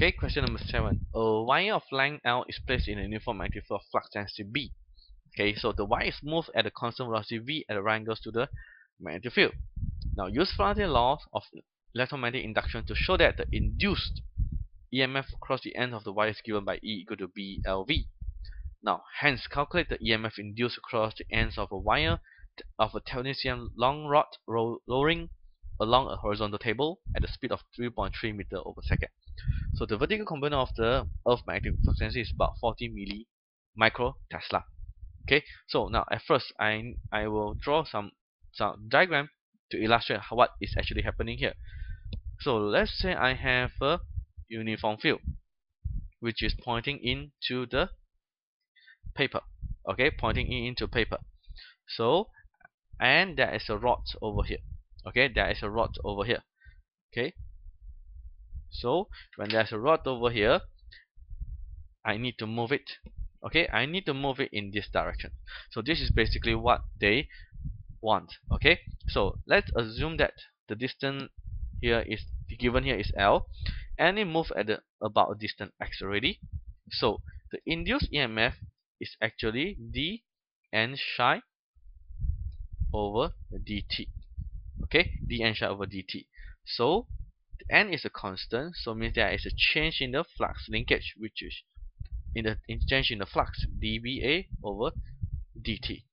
Okay, question number 7. A wire of length L is placed in a uniform magnetic field of flux density B. Okay, so the wire is moved at a constant velocity V at right angles to the magnetic field. Now use Faraday's law of electromagnetic induction to show that the induced EMF across the end of the wire is given by E equal to BLV. Now, hence calculate the EMF induced across the ends of a wire of a 20 cm long rod rolling along a horizontal table at a speed of 3.3 meter over second. So the vertical component of the Earth magnetic flux density is about 40 micro Tesla. Okay, so now at first I will draw some diagram to illustrate what is actually happening here. So let's say I have a uniform field which is pointing into the paper. Okay, pointing into paper. So and there is a rod over here. Okay, there is a rod over here. Okay, so when there's a rod over here, I need to move it. Okay, I need to move it in this direction. So this is basically what they want. Okay, so let's assume that the distance here is given here is L, and it moves at about a distance x already. So the induced EMF is actually dn psi over dt. Okay, dn psi over dt. So the n is a constant, so means there is a change in the flux linkage, which is change in the flux dBA over dt.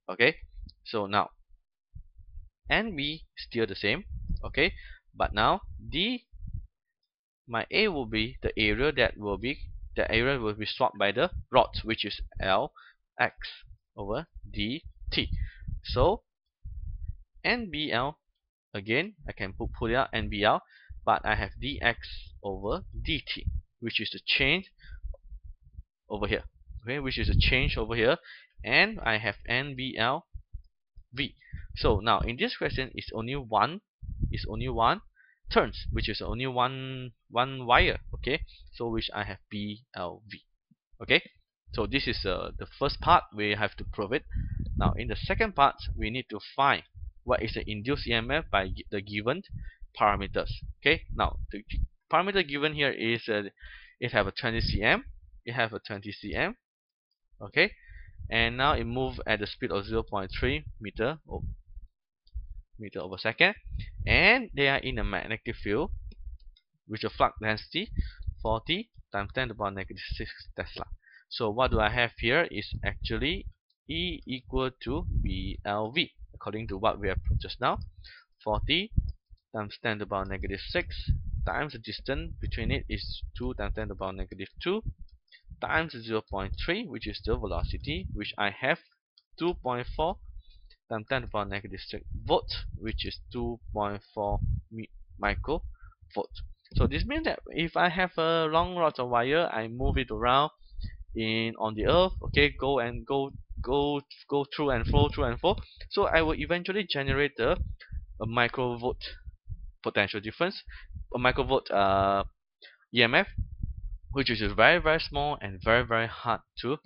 Okay, so now NB still the same. Okay, but now my A will be the area that will be swapped by the rod, which is Lx over dt. So NBL, again I can put it out NBL, but I have dx over dt, which is the change over here. Okay, which is a change over here, and I have NBL V. So now in this question is only one turns, which is only one wire. Okay, so which I have BLV. Okay, so this is the first part. We have to prove it. Now in the second part, we need to find what is the induced EMF by the given parameters. Okay, now the parameter given here is it have a 20 cm, it have a 20 cm. Okay, and now it moves at the speed of 0.3 meter over second, and they are in a magnetic field with a flux density 40 times 10 to the power negative 6 Tesla. So what do I have here is actually E equal to BLV, according to what we have proved just now. 40 times 10 to the power negative 6 times the distance between it is 2 times 10 to the power negative 2 times 0.3, which is the velocity, which I have 2.4 times 10 to the power negative 6 volt, which is 2.4 microvolt. So this means that if I have a long rod of wire, I move it around on the earth. Okay, go through and fro. So I will eventually generate a microvolt potential difference, a microvolt EMF, which is very small and very hard to